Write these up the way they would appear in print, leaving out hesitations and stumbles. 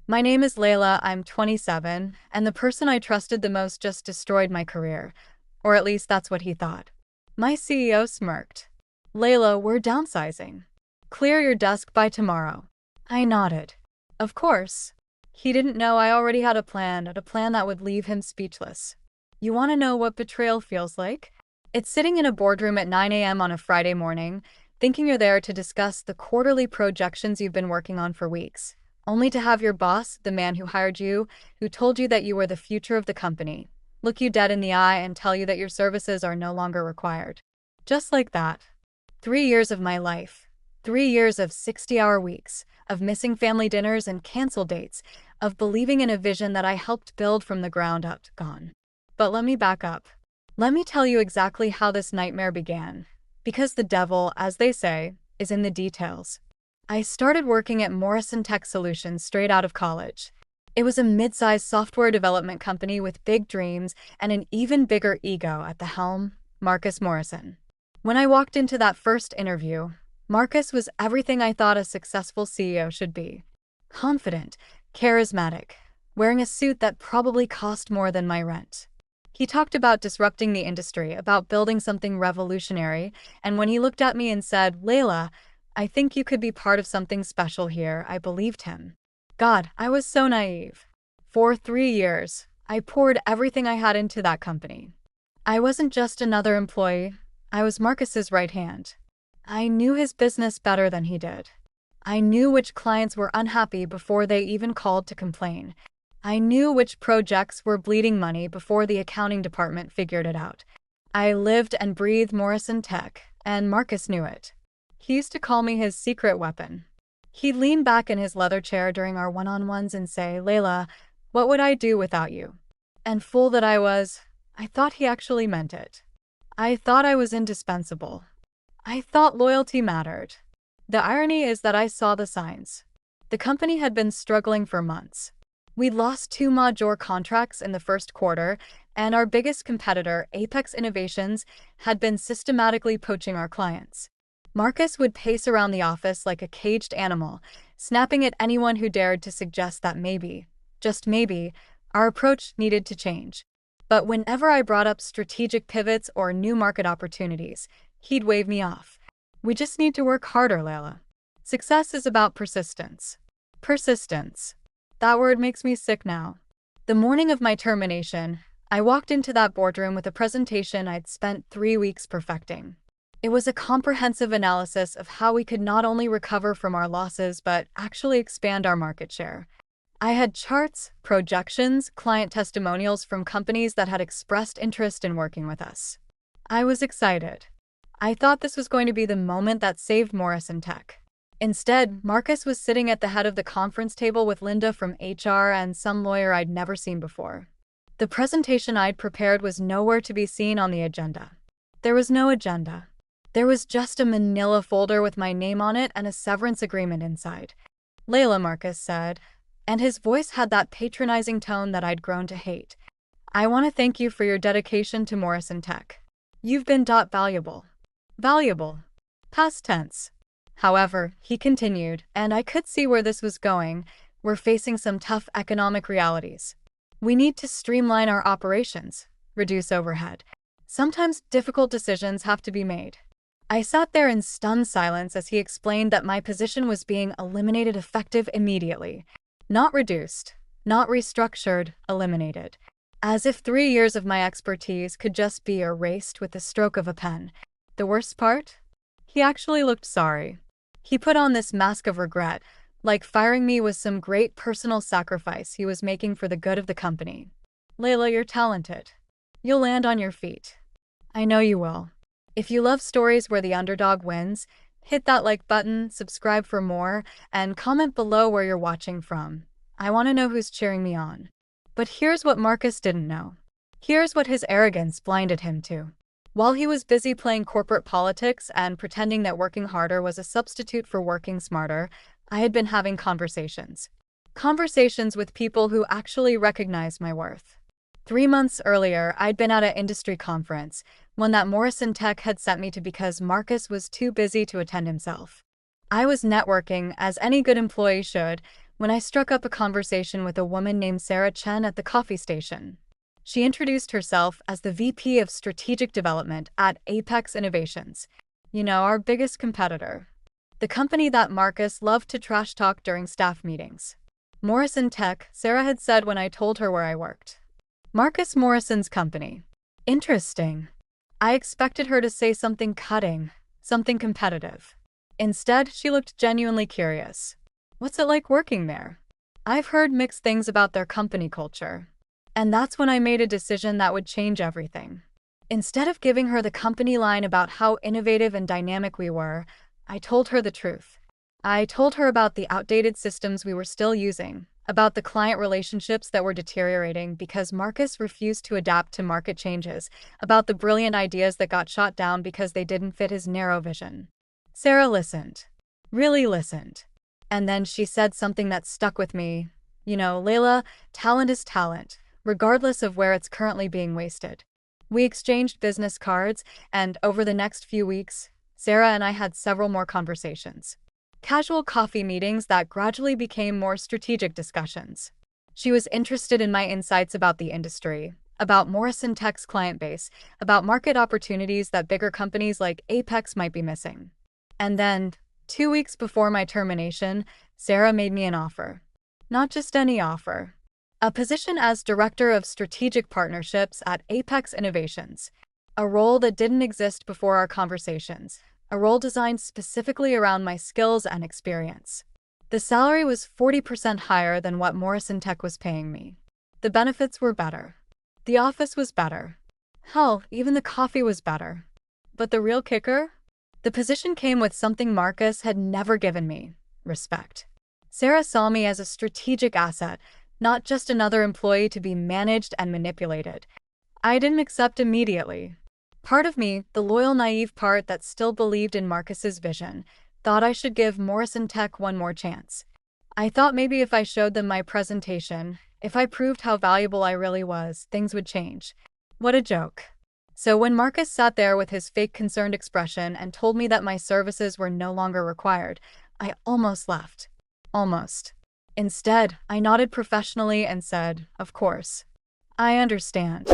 My name is Layla, I'm 27, and the person I trusted the most just destroyed my career. Or at least that's what he thought. My CEO smirked. Layla, we're downsizing. Clear your desk by tomorrow. I nodded. Of course. He didn't know I already had a plan that would leave him speechless. You want to know what betrayal feels like? It's sitting in a boardroom at 9 a.m. on a Friday morning, thinking you're there to discuss the quarterly projections you've been working on for weeks, only to have your boss, the man who hired you, who told you that you were the future of the company, look you dead in the eye and tell you that your services are no longer required. Just like that. 3 years of my life. 3 years of 60-hour weeks, of missing family dinners and canceled dates, of believing in a vision that I helped build from the ground up, gone. But let me back up. Let me tell you exactly how this nightmare began. Because the devil, as they say, is in the details. I started working at Morrison Tech Solutions straight out of college. It was a mid-sized software development company with big dreams and an even bigger ego at the helm, Marcus Morrison. When I walked into that first interview, Marcus was everything I thought a successful CEO should be. Confident, charismatic, wearing a suit that probably cost more than my rent. He talked about disrupting the industry, about building something revolutionary, and when he looked at me and said, Layla, I think you could be part of something special here, I believed him. God, I was so naive. For 3 years, I poured everything I had into that company. I wasn't just another employee, I was Marcus's right hand. I knew his business better than he did. I knew which clients were unhappy before they even called to complain. I knew which projects were bleeding money before the accounting department figured it out. I lived and breathed Morrison Tech, and Marcus knew it. He used to call me his secret weapon. He'd lean back in his leather chair during our one-on-ones and say, Layla, what would I do without you? And fool that I was, I thought he actually meant it. I thought I was indispensable. I thought loyalty mattered. The irony is that I saw the signs. The company had been struggling for months. We'd lost 2 major contracts in the first quarter, and our biggest competitor, Apex Innovations, had been systematically poaching our clients. Marcus would pace around the office like a caged animal, snapping at anyone who dared to suggest that maybe, just maybe, our approach needed to change. But whenever I brought up strategic pivots or new market opportunities, he'd wave me off. We just need to work harder, Layla. Success is about persistence. Persistence. That word makes me sick now. The morning of my termination, I walked into that boardroom with a presentation I'd spent 3 weeks perfecting. It was a comprehensive analysis of how we could not only recover from our losses but actually expand our market share. I had charts, projections, client testimonials from companies that had expressed interest in working with us. I was excited. I thought this was going to be the moment that saved Morrison Tech. Instead, Marcus was sitting at the head of the conference table with Linda from HR and some lawyer I'd never seen before. The presentation I'd prepared was nowhere to be seen on the agenda. There was no agenda. There was just a manila folder with my name on it and a severance agreement inside. Layla, Marcus said, and his voice had that patronizing tone that I'd grown to hate. I want to thank you for your dedication to Morrison Tech. You've been valuable. Valuable. Past tense. However, he continued, and I could see where this was going, we're facing some tough economic realities. We need to streamline our operations, reduce overhead. Sometimes difficult decisions have to be made. I sat there in stunned silence as he explained that my position was being eliminated effective immediately. Not reduced, not restructured, eliminated. As if 3 years of my expertise could just be erased with the stroke of a pen. The worst part? He actually looked sorry. He put on this mask of regret, like firing me was some great personal sacrifice he was making for the good of the company. Layla, you're talented. You'll land on your feet. I know you will. If you love stories where the underdog wins, hit that like button, subscribe for more, and comment below where you're watching from. I want to know who's cheering me on. But here's what Marcus didn't know. Here's what his arrogance blinded him to. While he was busy playing corporate politics and pretending that working harder was a substitute for working smarter, I had been having conversations. Conversations with people who actually recognized my worth. 3 months earlier, I'd been at an industry conference, one that Morrison Tech had sent me to because Marcus was too busy to attend himself. I was networking, as any good employee should, when I struck up a conversation with a woman named Sarah Chen at the coffee station. She introduced herself as the VP of Strategic Development at Apex Innovations, our biggest competitor. The company that Marcus loved to trash talk during staff meetings. Morrison Tech, Sarah had said when I told her where I worked. Marcus Morrison's company. Interesting. I expected her to say something cutting, something competitive. Instead, she looked genuinely curious. What's it like working there? I've heard mixed things about their company culture. And that's when I made a decision that would change everything. Instead of giving her the company line about how innovative and dynamic we were, I told her the truth. I told her about the outdated systems we were still using, about the client relationships that were deteriorating because Marcus refused to adapt to market changes, about the brilliant ideas that got shot down because they didn't fit his narrow vision. Sarah listened. Really listened. And then she said something that stuck with me. Layla, talent is talent, regardless of where it's currently being wasted. We exchanged business cards, and over the next few weeks, Sarah and I had several more conversations. Casual coffee meetings that gradually became more strategic discussions. She was interested in my insights about the industry, about Morrison Tech's client base, about market opportunities that bigger companies like Apex might be missing. And then, 2 weeks before my termination, Sarah made me an offer. Not just any offer. A position as Director of Strategic Partnerships at Apex Innovations. A role that didn't exist before our conversations. A role designed specifically around my skills and experience. The salary was 40% higher than what Morrison Tech was paying me. The benefits were better. The office was better. Hell, even the coffee was better. But the real kicker? The position came with something Marcus had never given me: respect. Sarah saw me as a strategic asset, not just another employee to be managed and manipulated. I didn't accept immediately. Part of me, the loyal, naive part that still believed in Marcus's vision, thought I should give Morrison Tech one more chance. I thought maybe if I showed them my presentation, if I proved how valuable I really was, things would change. What a joke. So when Marcus sat there with his fake concerned expression and told me that my services were no longer required, I almost left. Almost. Instead, I nodded professionally and said, "Of course. I understand."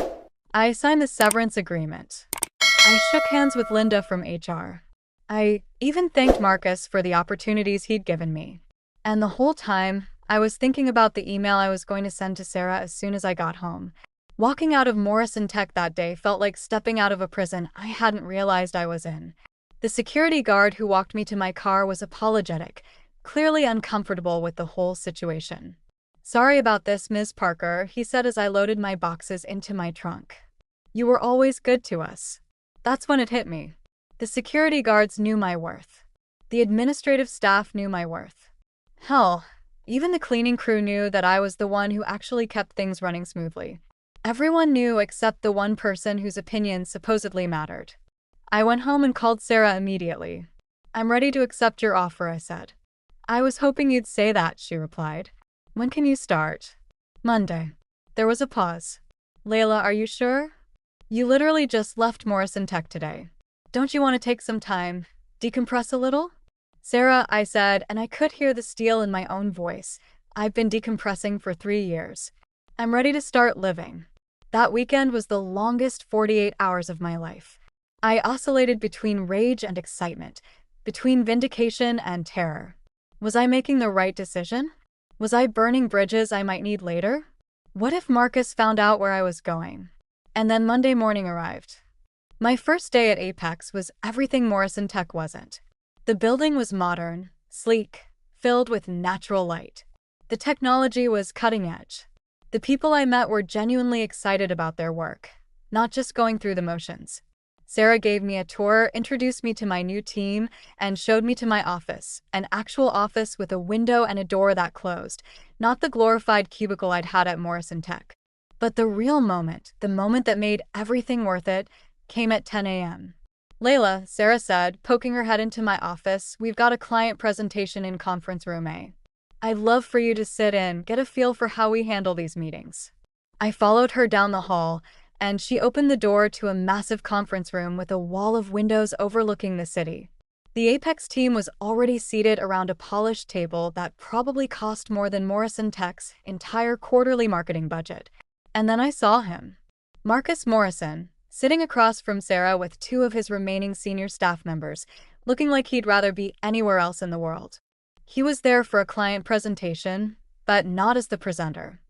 I signed the severance agreement. I shook hands with Linda from HR. I even thanked Marcus for the opportunities he'd given me. And the whole time, I was thinking about the email I was going to send to Sarah as soon as I got home. Walking out of Morrison Tech that day felt like stepping out of a prison I hadn't realized I was in. The security guard who walked me to my car was apologetic, clearly uncomfortable with the whole situation. "Sorry about this, Ms. Parker," he said as I loaded my boxes into my trunk. "You were always good to us." That's when it hit me. The security guards knew my worth. The administrative staff knew my worth. Hell, even the cleaning crew knew that I was the one who actually kept things running smoothly. Everyone knew except the one person whose opinion supposedly mattered. I went home and called Sarah immediately. "I'm ready to accept your offer," I said. "I was hoping you'd say that," she replied. "When can you start?" "Monday." There was a pause. "Layla, are you sure? You literally just left Morrison Tech today. Don't you want to take some time, decompress a little?" "Sarah," I said, and I could hear the steel in my own voice. "I've been decompressing for 3 years. I'm ready to start living." That weekend was the longest 48 hours of my life. I oscillated between rage and excitement, between vindication and terror. Was I making the right decision? Was I burning bridges I might need later? What if Marcus found out where I was going? And then Monday morning arrived. My first day at Apex was everything Morrison Tech wasn't. The building was modern, sleek, filled with natural light. The technology was cutting edge. The people I met were genuinely excited about their work, not just going through the motions. Sarah gave me a tour, introduced me to my new team, and showed me to my office, an actual office with a window and a door that closed, not the glorified cubicle I'd had at Morrison Tech. But the real moment, the moment that made everything worth it, came at 10 a.m. "Layla," Sarah said, poking her head into my office, "we've got a client presentation in conference room A. I'd love for you to sit in, get a feel for how we handle these meetings." I followed her down the hall, and she opened the door to a massive conference room with a wall of windows overlooking the city. The Apex team was already seated around a polished table that probably cost more than Morrison Tech's entire quarterly marketing budget. And then I saw him. Marcus Morrison, sitting across from Sarah with two of his remaining senior staff members, looking like he'd rather be anywhere else in the world. He was there for a client presentation, but not as the presenter.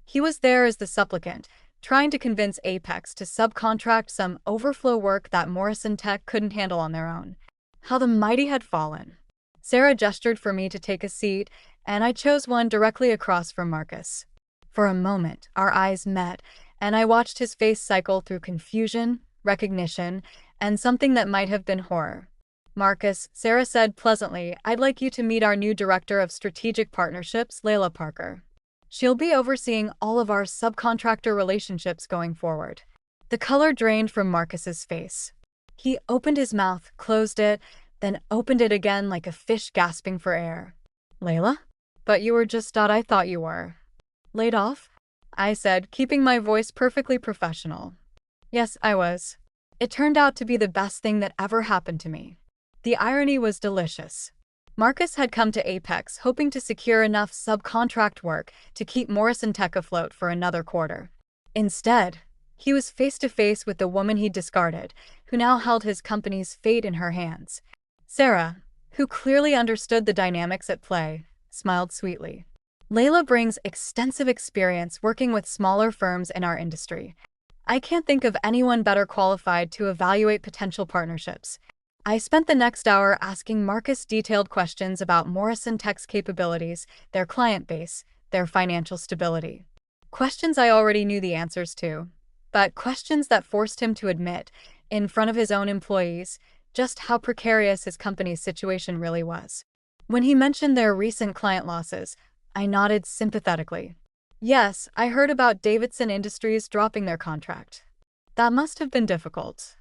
He was there as the supplicant, trying to convince Apex to subcontract some overflow work that Morrison Tech couldn't handle on their own. How the mighty had fallen. Sarah gestured for me to take a seat, and I chose one directly across from Marcus. For a moment, our eyes met, and I watched his face cycle through confusion, recognition, and something that might have been horror. Marcus, Sarah said pleasantly, I'd like you to meet our new Director of Strategic Partnerships, Layla Parker. She'll be overseeing all of our subcontractor relationships going forward. The color drained from Marcus's face. He opened his mouth, closed it, then opened it again like a fish gasping for air. Layla? But you were just I thought you were. Laid off? I said, keeping my voice perfectly professional. Yes, I was. It turned out to be the best thing that ever happened to me. The irony was delicious. Marcus had come to Apex hoping to secure enough subcontract work to keep Morrison Tech afloat for another quarter. Instead, he was face to face with the woman he'd discarded, who now held his company's fate in her hands. Sarah, who clearly understood the dynamics at play, smiled sweetly. Layla brings extensive experience working with smaller firms in our industry. I can't think of anyone better qualified to evaluate potential partnerships. I spent the next hour asking Marcus detailed questions about Morrison Tech's capabilities, their client base, their financial stability. Questions I already knew the answers to, but questions that forced him to admit, in front of his own employees, just how precarious his company's situation really was. When he mentioned their recent client losses, I nodded sympathetically. Yes, I heard about Davidson Industries dropping their contract. That must have been difficult.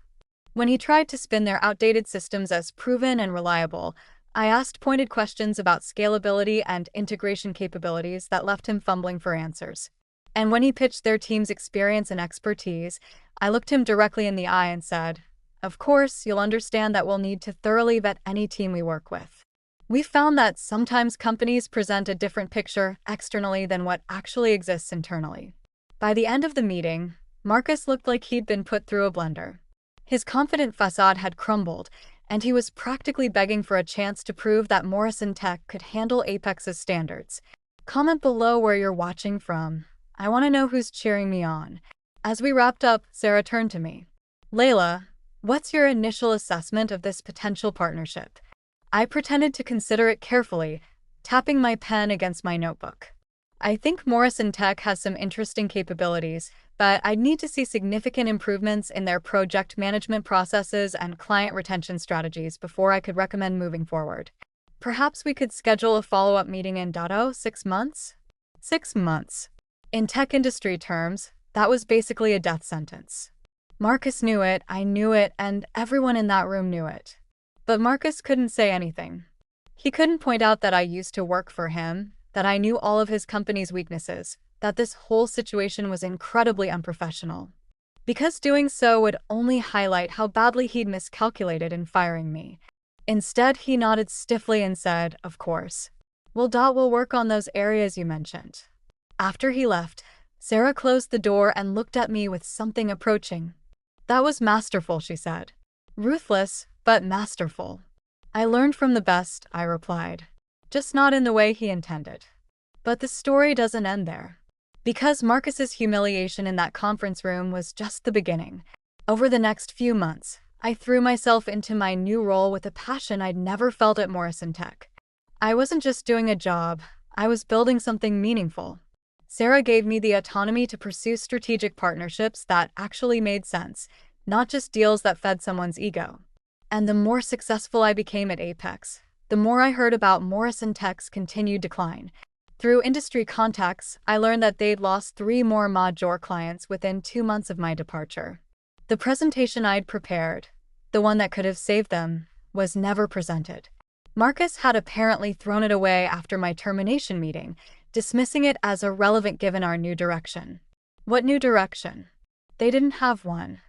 When he tried to spin their outdated systems as proven and reliable, I asked pointed questions about scalability and integration capabilities that left him fumbling for answers. And when he pitched their team's experience and expertise, I looked him directly in the eye and said, Of course, you'll understand that we'll need to thoroughly vet any team we work with. We found that sometimes companies present a different picture externally than what actually exists internally. By the end of the meeting, Marcus looked like he'd been put through a blender. His confident facade had crumbled, and he was practically begging for a chance to prove that Morrison Tech could handle Apex's standards. Comment below where you're watching from. I want to know who's cheering me on. As we wrapped up, Sarah turned to me. Layla, what's your initial assessment of this potential partnership? I pretended to consider it carefully, tapping my pen against my notebook. I think Morrison Tech has some interesting capabilities, but I'd need to see significant improvements in their project management processes and client retention strategies before I could recommend moving forward. Perhaps we could schedule a follow-up meeting in 6 months? 6 months. In tech industry terms, that was basically a death sentence. Marcus knew it, I knew it, and everyone in that room knew it. But Marcus couldn't say anything. He couldn't point out that I used to work for him, that I knew all of his company's weaknesses, that this whole situation was incredibly unprofessional. Because doing so would only highlight how badly he'd miscalculated in firing me. Instead, he nodded stiffly and said, Of course. We'll work on those areas you mentioned. After he left, Sarah closed the door and looked at me with something approaching. That was masterful, she said. Ruthless, but masterful. I learned from the best, I replied. Just not in the way he intended. But the story doesn't end there. Because Marcus's humiliation in that conference room was just the beginning. Over the next few months, I threw myself into my new role with a passion I'd never felt at Morrison Tech. I wasn't just doing a job, I was building something meaningful. Sarah gave me the autonomy to pursue strategic partnerships that actually made sense, not just deals that fed someone's ego. And the more successful I became at Apex, the more I heard about Morrison Tech's continued decline. Through industry contacts, I learned that they'd lost 3 more major clients within 2 months of my departure. The presentation I'd prepared, the one that could have saved them, was never presented. Marcus had apparently thrown it away after my termination meeting, dismissing it as irrelevant given our new direction. What new direction? They didn't have one.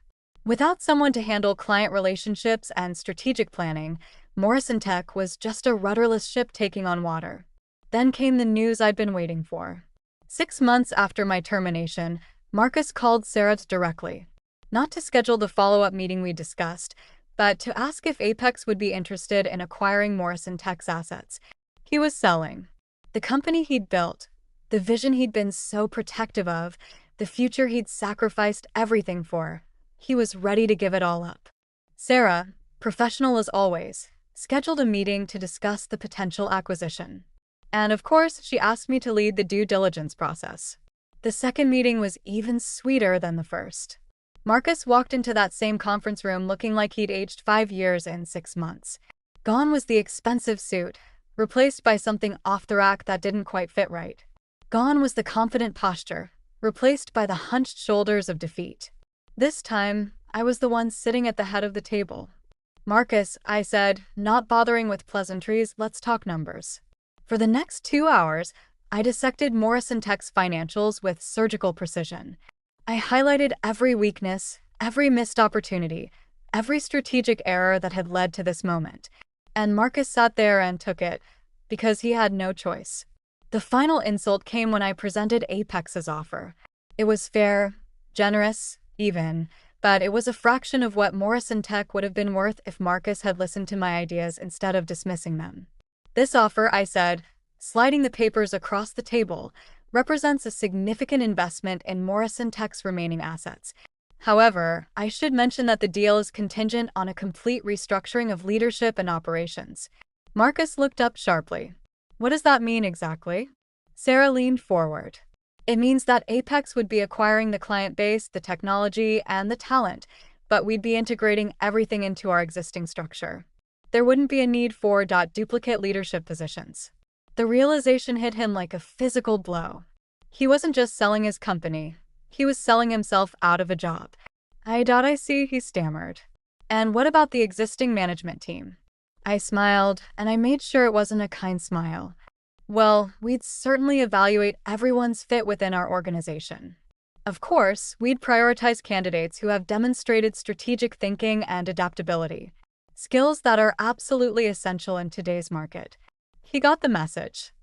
Without someone to handle client relationships and strategic planning, Morrison Tech was just a rudderless ship taking on water. Then came the news I'd been waiting for. 6 months after my termination, Marcus called Sarah directly. Not to schedule the follow-up meeting we discussed, but to ask if Apex would be interested in acquiring Morrison Tech's assets. He was selling. The company he'd built, the vision he'd been so protective of, the future he'd sacrificed everything for. He was ready to give it all up. Sarah, professional as always, scheduled a meeting to discuss the potential acquisition. And of course, she asked me to lead the due diligence process. The second meeting was even sweeter than the first. Marcus walked into that same conference room looking like he'd aged 5 years in 6 months. Gone was the expensive suit, replaced by something off the rack that didn't quite fit right. Gone was the confident posture, replaced by the hunched shoulders of defeat. This time, I was the one sitting at the head of the table. "Marcus," I said, not bothering with pleasantries, "let's talk numbers." For the next 2 hours, I dissected Morrison Tech's financials with surgical precision. I highlighted every weakness, every missed opportunity, every strategic error that had led to this moment. And Marcus sat there and took it, because he had no choice. The final insult came when I presented Apex's offer. It was fair, generous, even, but it was a fraction of what Morrison Tech would have been worth if Marcus had listened to my ideas instead of dismissing them. "This offer," I said, sliding the papers across the table, "represents a significant investment in Morrison Tech's remaining assets. However, I should mention that the deal is contingent on a complete restructuring of leadership and operations." Marcus looked up sharply. "What does that mean exactly?" Sarah leaned forward. "It means that Apex would be acquiring the client base, the technology, and the talent, but we'd be integrating everything into our existing structure. There wouldn't be a need for duplicate leadership positions." The realization hit him like a physical blow. He wasn't just selling his company. He was selling himself out of a job. I see," he stammered. "And what about the existing management team?" I smiled, and I made sure it wasn't a kind smile. "Well, we'd certainly evaluate everyone's fit within our organization. Of course, we'd prioritize candidates who have demonstrated strategic thinking and adaptability, skills that are absolutely essential in today's market." He got the message.